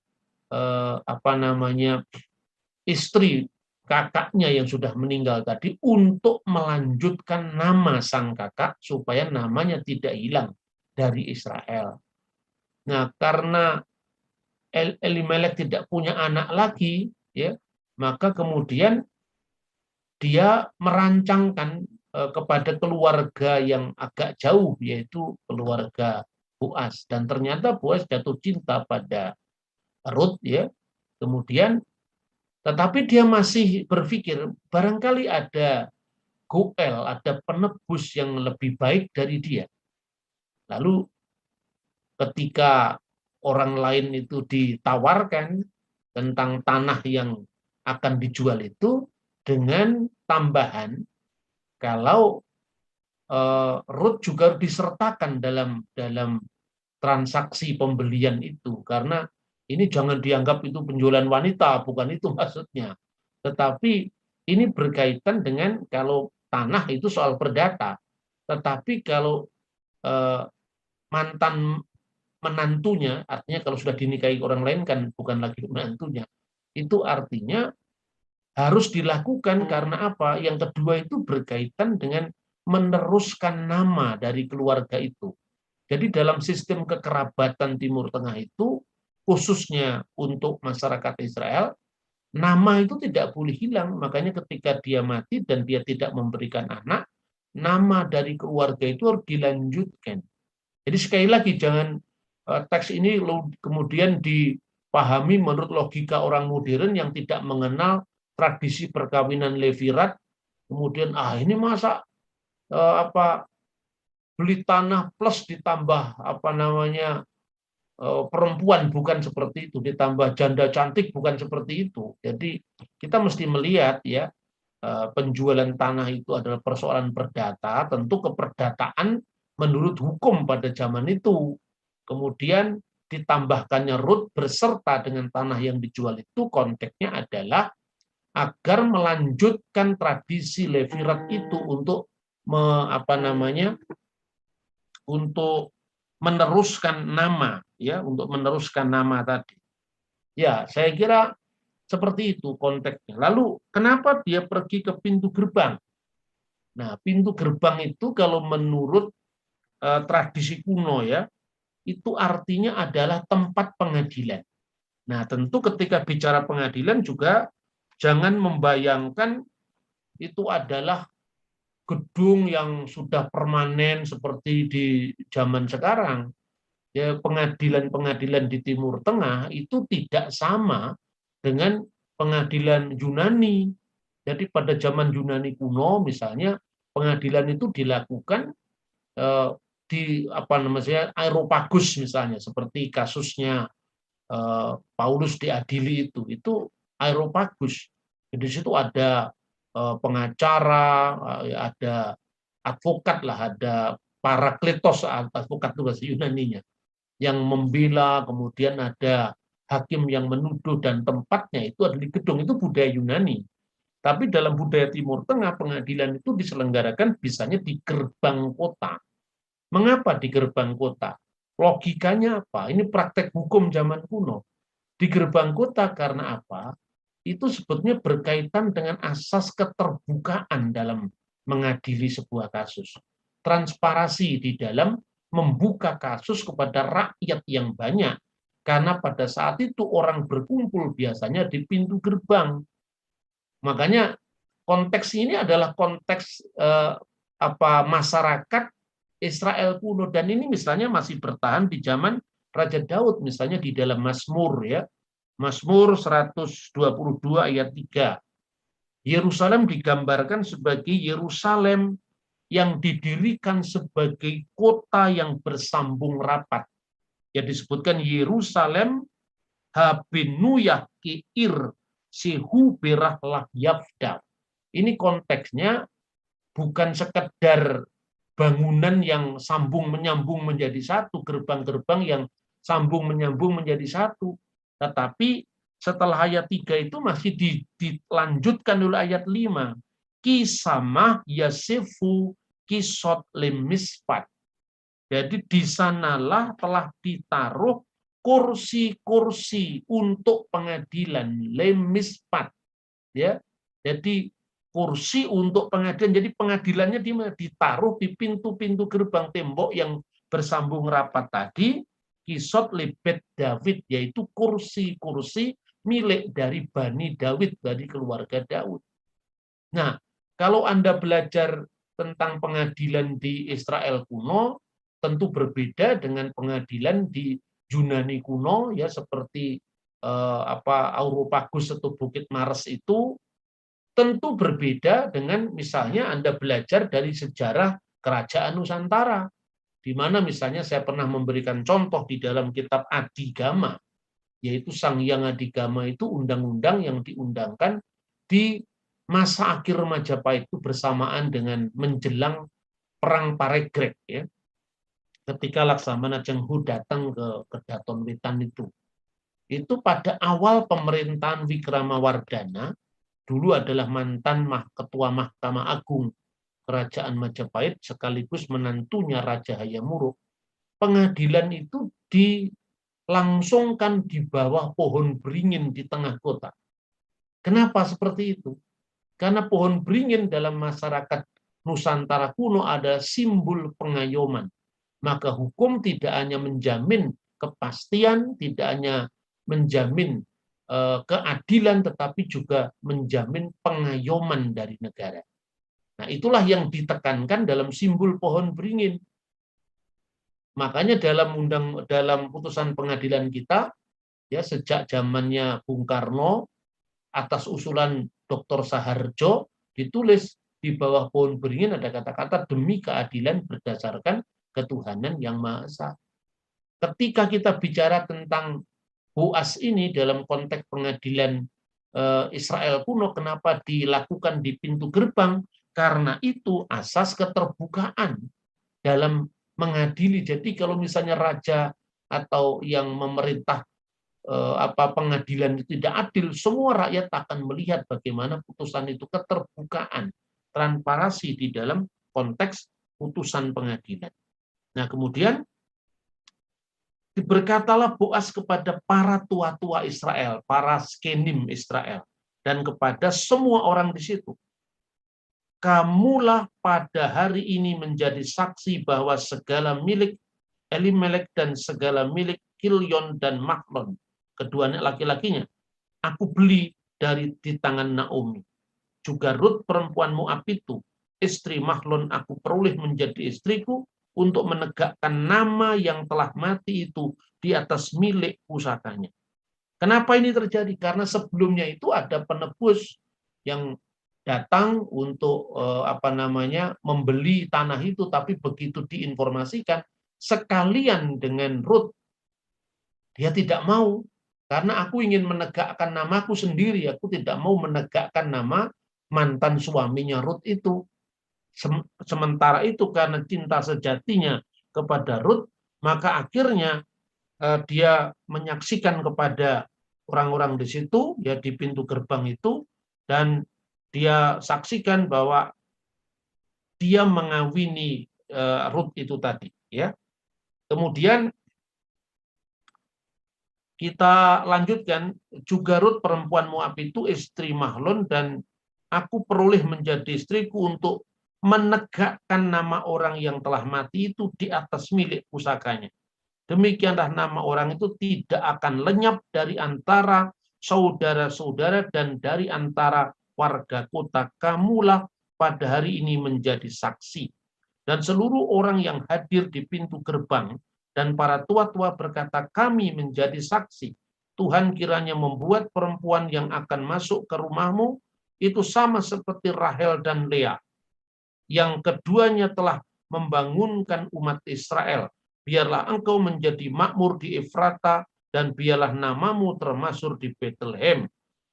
apa namanya istri kakaknya yang sudah meninggal tadi untuk melanjutkan nama sang kakak supaya namanya tidak hilang dari Israel. Nah, karena Elimelek tidak punya anak lagi, ya, maka kemudian dia merancangkan kepada keluarga yang agak jauh, yaitu keluarga Boas. Dan ternyata Boas jatuh cinta pada Ruth, ya. Kemudian, tetapi dia masih berpikir barangkali ada Goel, ada penebus yang lebih baik dari dia. Lalu ketika orang lain itu ditawarkan tentang tanah yang akan dijual itu dengan tambahan kalau Ruth juga disertakan dalam transaksi pembelian itu, karena ini jangan dianggap itu penjualan wanita, bukan itu maksudnya. Tetapi ini berkaitan dengan kalau tanah itu soal perdata, tetapi kalau mantan menantunya, artinya kalau sudah dinikahi orang lain kan bukan lagi menantunya. Itu artinya harus dilakukan karena apa? Yang kedua itu berkaitan dengan meneruskan nama dari keluarga itu. Jadi dalam sistem kekerabatan Timur Tengah itu, khususnya untuk masyarakat Israel, nama itu tidak boleh hilang. Makanya ketika dia mati dan dia tidak memberikan anak, nama dari keluarga itu harus dilanjutkan. Jadi sekali lagi jangan teks ini kemudian dipahami menurut logika orang modern yang tidak mengenal tradisi perkawinan levirat, kemudian ini masa apa beli tanah plus ditambah apa namanya perempuan, bukan seperti itu, ditambah janda cantik, bukan seperti itu. Jadi kita mesti melihat ya, penjualan tanah itu adalah persoalan perdata, tentu keperdataan menurut hukum pada zaman itu. Kemudian ditambahkannya Ruth berserta dengan tanah yang dijual itu, konteksnya adalah agar melanjutkan tradisi levirat itu untuk untuk meneruskan nama, ya, untuk meneruskan nama tadi. Ya, saya kira seperti itu konteksnya. Lalu kenapa dia pergi ke pintu gerbang? Nah, pintu gerbang itu kalau menurut tradisi kuno ya, itu artinya adalah tempat pengadilan. Nah, tentu ketika bicara pengadilan juga jangan membayangkan itu adalah gedung yang sudah permanen seperti di zaman sekarang. Ya, pengadilan-pengadilan di Timur Tengah itu tidak sama dengan pengadilan Yunani. Jadi pada zaman Yunani kuno misalnya pengadilan itu dilakukan di apa namanya Areopagus misalnya, seperti kasusnya Paulus diadili itu Areopagus. Jadi di situ ada pengacara, ada advokat lah, ada parakletos, advokat itu bahasa Yunaninya, yang membela, kemudian ada hakim yang menuduh, dan tempatnya itu ada di gedung. Itu budaya Yunani. Tapi dalam budaya Timur Tengah, pengadilan itu diselenggarakan bisanya di gerbang kota. Mengapa di gerbang kota? Logikanya apa? Ini praktek hukum zaman kuno. Di gerbang kota karena apa? Itu sebetulnya berkaitan dengan asas keterbukaan dalam mengadili sebuah kasus. Transparansi di dalam membuka kasus kepada rakyat yang banyak. Karena pada saat itu orang berkumpul biasanya di pintu gerbang. Makanya konteks ini adalah konteks masyarakat Israel kuno, dan ini misalnya masih bertahan di zaman Raja Daud, misalnya di dalam Mazmur, ya. Mazmur 122 ayat 3. Yerusalem digambarkan sebagai Yerusalem yang didirikan sebagai kota yang bersambung rapat. Ya, disebutkan Yerusalem habinuyah kiir sihu berahlah yafda. Ini konteksnya bukan sekedar bangunan yang sambung menyambung menjadi satu, gerbang-gerbang yang sambung menyambung menjadi satu, tetapi setelah ayat 3 itu masih dilanjutkan oleh ayat 5. Kisamah yasifu kisot lemispat. Jadi di sanalah telah ditaruh kursi-kursi untuk pengadilan, lemispat, ya. Jadi kursi untuk pengadilan. Jadi pengadilannya ditaruh di pintu-pintu gerbang tembok yang bersambung rapat tadi, kisot lebet David, yaitu kursi-kursi milik dari Bani Daud, dari keluarga Daud. Nah, kalau Anda belajar tentang pengadilan di Israel kuno, tentu berbeda dengan pengadilan di Yunani kuno, ya, seperti Areopagus atau Bukit Mars itu tentu berbeda dengan misalnya Anda belajar dari sejarah kerajaan Nusantara, di mana misalnya saya pernah memberikan contoh di dalam kitab Adigama, yaitu Sang Hyang Adigama itu undang-undang yang diundangkan di masa akhir Majapahit itu bersamaan dengan menjelang Perang Paregreg, ya. Ketika Laksamana Cengho datang ke Datonwetan itu pada awal pemerintahan Wikramawardhana, dulu adalah mantan Ketua Mahkamah Agung Kerajaan Majapahit sekaligus menantunya Raja Hayam Wuruk. Pengadilan itu dilangsungkan di bawah pohon beringin di tengah kota. Kenapa seperti itu? Karena pohon beringin dalam masyarakat Nusantara kuno ada simbol pengayoman. Maka hukum tidak hanya menjamin kepastian, tidak hanya menjamin keadilan, tetapi juga menjamin pengayoman dari negara. Nah, itulah yang ditekankan dalam simbol pohon beringin. Makanya dalam putusan pengadilan kita, ya, sejak zamannya Bung Karno atas usulan Dr. Saharjo ditulis di bawah pohon beringin ada kata-kata demi keadilan berdasarkan ketuhanan yang Maha Esa. Ketika kita bicara tentang Boas ini dalam konteks pengadilan Israel kuno, kenapa dilakukan di pintu gerbang? Karena itu asas keterbukaan dalam mengadili. Jadi kalau misalnya raja atau yang memerintah pengadilan itu tidak adil, semua rakyat akan melihat bagaimana putusan itu keterbukaan, transparansi di dalam konteks putusan pengadilan. Nah, kemudian berkatalah Boas kepada para tua-tua Israel, para skenim Israel, dan kepada semua orang di situ. Kamulah pada hari ini menjadi saksi bahwa segala milik Elimelek dan segala milik Kilyon dan Mahlon, kedua anak laki-lakinya, aku beli di tangan Naomi. Juga Rut perempuan Moab itu, istri Mahlon, aku peroleh menjadi istriku untuk menegakkan nama yang telah mati itu di atas milik pusakanya. Kenapa ini terjadi? Karena sebelumnya itu ada penebus yang datang untuk membeli tanah itu, tapi begitu diinformasikan sekalian dengan Rut, dia tidak mau, karena aku ingin menegakkan namaku sendiri, aku tidak mau menegakkan nama mantan suaminya Rut itu. Sementara itu karena cinta sejatinya kepada Rut, maka akhirnya dia menyaksikan kepada orang-orang di situ, ya, di pintu gerbang itu, dan dia saksikan bahwa dia mengawini Rut itu tadi, ya. Kemudian kita lanjutkan, juga Rut perempuan Moab itu istri Mahlon, dan aku peroleh menjadi istriku untuk menegakkan nama orang yang telah mati itu di atas milik pusakanya. Demikianlah nama orang itu tidak akan lenyap dari antara saudara-saudara dan dari antara warga kota. Kamulah pada hari ini menjadi saksi. Dan seluruh orang yang hadir di pintu gerbang dan para tua-tua berkata, kami menjadi saksi. Tuhan kiranya membuat perempuan yang akan masuk ke rumahmu itu sama seperti Rahel dan Lea, yang keduanya telah membangunkan umat Israel. Biarlah engkau menjadi makmur di Efrata, dan biarlah namamu termasyhur di Bethlehem.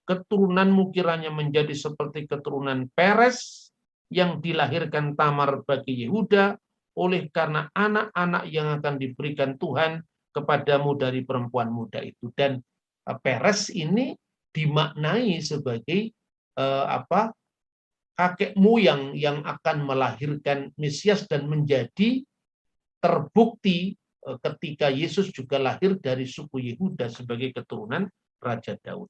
Keturunanmu kiranya menjadi seperti keturunan Peres yang dilahirkan Tamar bagi Yehuda, oleh karena anak-anak yang akan diberikan Tuhan kepadamu dari perempuan muda itu. Dan Peres ini dimaknai sebagai kakek moyang yang akan melahirkan Mesias dan menjadi terbukti ketika Yesus juga lahir dari suku Yehuda sebagai keturunan Raja Daud.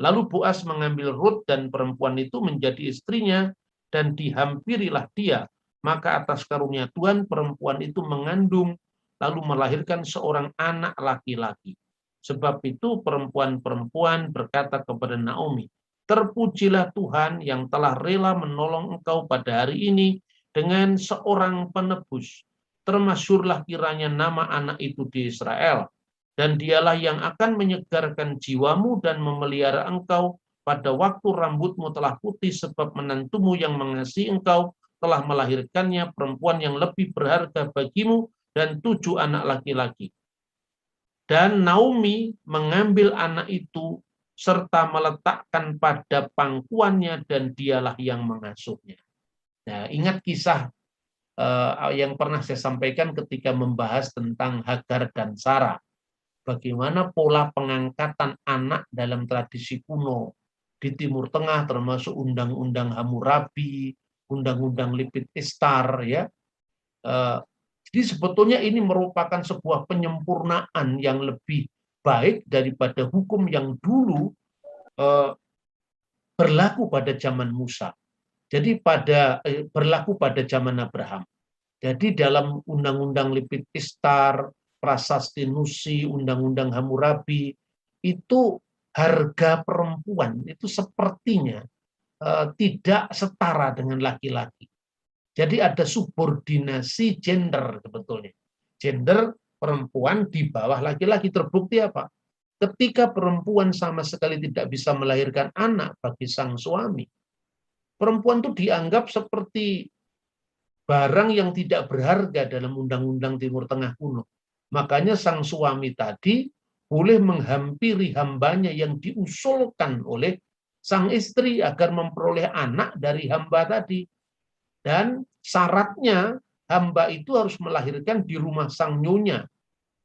Lalu Boas mengambil Rut dan perempuan itu menjadi istrinya dan dihampirilah dia. Maka atas karunia Tuhan perempuan itu mengandung lalu melahirkan seorang anak laki-laki. Sebab itu perempuan-perempuan berkata kepada Naomi, terpujilah Tuhan yang telah rela menolong engkau pada hari ini dengan seorang penebus. Termasyhurlah kiranya nama anak itu di Israel. Dan dialah yang akan menyegarkan jiwamu dan memelihara engkau pada waktu rambutmu telah putih, sebab menantumu yang mengasihi engkau telah melahirkannya perempuan yang lebih berharga bagimu dan 7 anak laki-laki. Dan Naomi mengambil anak itu serta meletakkan pada pangkuannya dan dialah yang mengasuhnya. Nah, ingat kisah yang pernah saya sampaikan ketika membahas tentang Hagar dan Sarah. Bagaimana pola pengangkatan anak dalam tradisi kuno di Timur Tengah, termasuk undang-undang Hammurabi, undang-undang Lipit Ishtar, ya. Jadi sebetulnya ini merupakan sebuah penyempurnaan yang lebih baik daripada hukum yang dulu berlaku pada zaman Musa. Jadi berlaku pada zaman Abraham. Jadi dalam undang-undang Lipit Ishtar, Prasasti Nusi, undang-undang Hammurabi, itu harga perempuan itu sepertinya tidak setara dengan laki-laki. Jadi ada subordinasi gender sebetulnya. Gender perempuan di bawah laki-laki. Terbukti apa? Ketika perempuan sama sekali tidak bisa melahirkan anak bagi sang suami, perempuan itu dianggap seperti barang yang tidak berharga dalam undang-undang Timur Tengah kuno. Makanya sang suami tadi boleh menghampiri hambanya yang diusulkan oleh sang istri agar memperoleh anak dari hamba tadi. Dan syaratnya hamba itu harus melahirkan di rumah sang nyonya.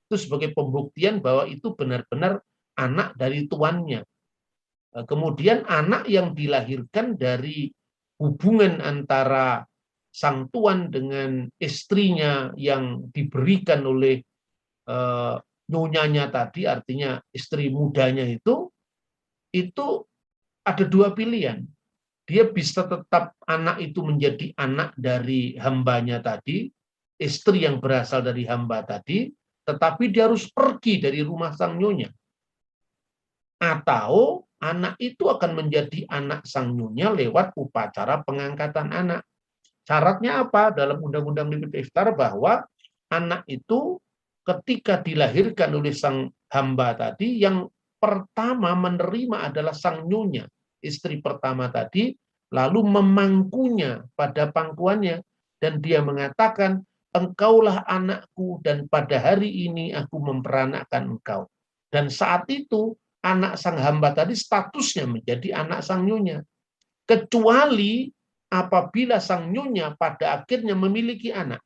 Itu sebagai pembuktian bahwa itu benar-benar anak dari tuannya. Kemudian anak yang dilahirkan dari hubungan antara sang tuan dengan istrinya yang diberikan oleh nyonyanya tadi, artinya istri mudanya itu ada 2 pilihan. Dia bisa tetap anak itu menjadi anak dari hambanya tadi, istri yang berasal dari hamba tadi, tetapi dia harus pergi dari rumah sang nyonya. Atau anak itu akan menjadi anak sang nyonya lewat upacara pengangkatan anak. Syaratnya apa? Dalam Undang-Undang Lipit Ishtar bahwa anak itu ketika dilahirkan oleh sang hamba tadi, yang pertama menerima adalah sang nyonya, istri pertama tadi, lalu memangkunya pada pangkuannya, dan dia mengatakan, engkaulah anakku dan pada hari ini aku memperanakkan engkau. Dan saat itu anak sang hamba tadi statusnya menjadi anak sang nyonya. Kecuali apabila sang nyonya pada akhirnya memiliki anak,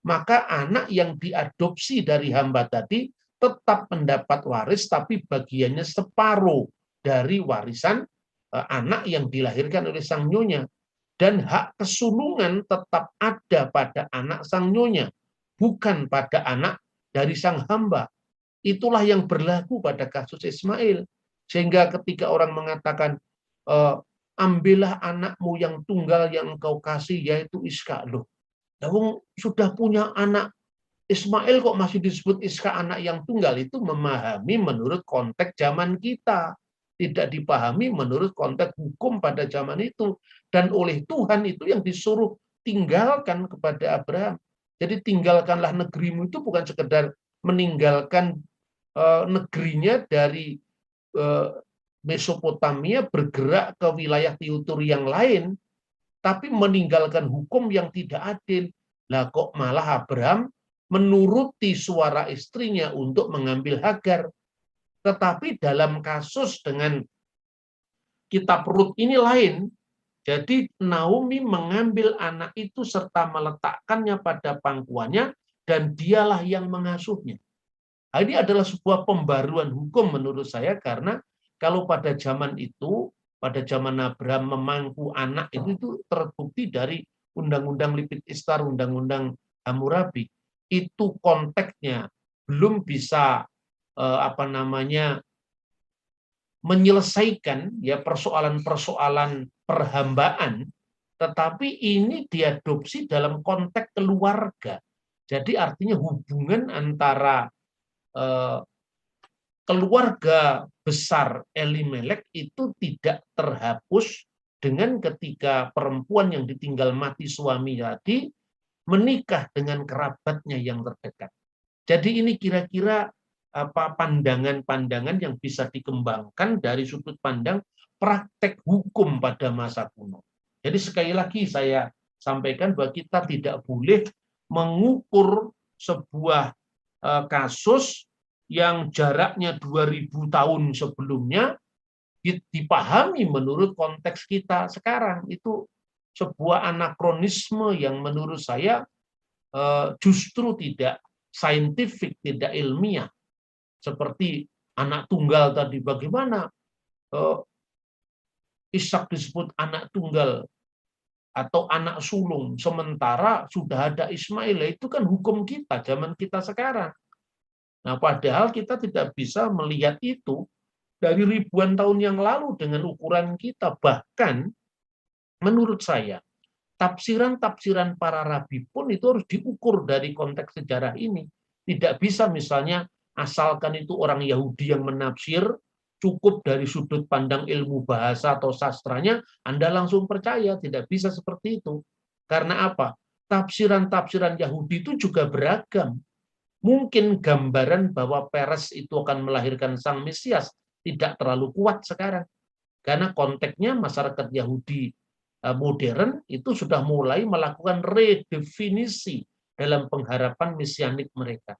maka anak yang diadopsi dari hamba tadi tetap mendapat waris, tapi bagiannya separuh dari warisan anak yang dilahirkan oleh sang nyonya. Dan hak kesulungan tetap ada pada anak sang nyonya, bukan pada anak dari sang hamba. Itulah yang berlaku pada kasus Ismail. Sehingga ketika orang mengatakan ambillah anakmu yang tunggal yang engkau kasih, yaitu Ishak. Loh, sudah punya anak Ismail kok masih disebut Ishak anak yang tunggal? Itu memahami menurut konteks zaman kita. Tidak dipahami menurut konteks hukum pada zaman itu. Dan oleh Tuhan itu yang disuruh tinggalkan kepada Abraham. Jadi tinggalkanlah negerimu itu bukan sekedar meninggalkan negerinya dari Mesopotamia bergerak ke wilayah Teuturi yang lain, tapi meninggalkan hukum yang tidak adil. Lah kok malah Abraham menuruti suara istrinya untuk mengambil Hagar. Tetapi dalam kasus dengan kitab Rut ini lain. Jadi Naomi mengambil anak itu serta meletakkannya pada pangkuannya dan dialah yang mengasuhnya. Nah, ini adalah sebuah pembaruan hukum menurut saya, karena kalau pada zaman itu, pada zaman Abraham memangku anak itu terbukti dari Undang-Undang Lipit Ishtar, Undang-Undang Hammurabi. Itu konteksnya belum bisa menyelesaikan ya persoalan-persoalan perhambaan, tetapi ini diadopsi dalam konteks keluarga. Jadi artinya hubungan antara keluarga besar Elimelek itu tidak terhapus dengan ketika perempuan yang ditinggal mati suami tadi menikah dengan kerabatnya yang terdekat. Jadi ini kira-kira pandangan-pandangan yang bisa dikembangkan dari sudut pandang praktek hukum pada masa kuno. Jadi sekali lagi saya sampaikan bahwa kita tidak boleh mengukur sebuah kasus yang jaraknya 2000 tahun sebelumnya dipahami menurut konteks kita sekarang. Itu sebuah anakronisme yang menurut saya justru tidak saintifik, tidak ilmiah. Seperti anak tunggal tadi, bagaimana Ishak disebut anak tunggal atau anak sulung, sementara sudah ada Ismail. Itu kan hukum kita, zaman kita sekarang. Nah, padahal kita tidak bisa melihat itu dari ribuan tahun yang lalu dengan ukuran kita. Bahkan menurut saya, tafsiran-tafsiran para rabi pun itu harus diukur dari konteks sejarah ini. Tidak bisa misalnya asalkan itu orang Yahudi yang menafsir, cukup dari sudut pandang ilmu bahasa atau sastranya, Anda langsung percaya. Tidak bisa seperti itu. Karena apa? Tafsiran-tafsiran Yahudi itu juga beragam. Mungkin gambaran bahwa Peres itu akan melahirkan sang Mesias tidak terlalu kuat sekarang. Karena konteksnya masyarakat Yahudi modern itu sudah mulai melakukan redefinisi dalam pengharapan mesianik mereka.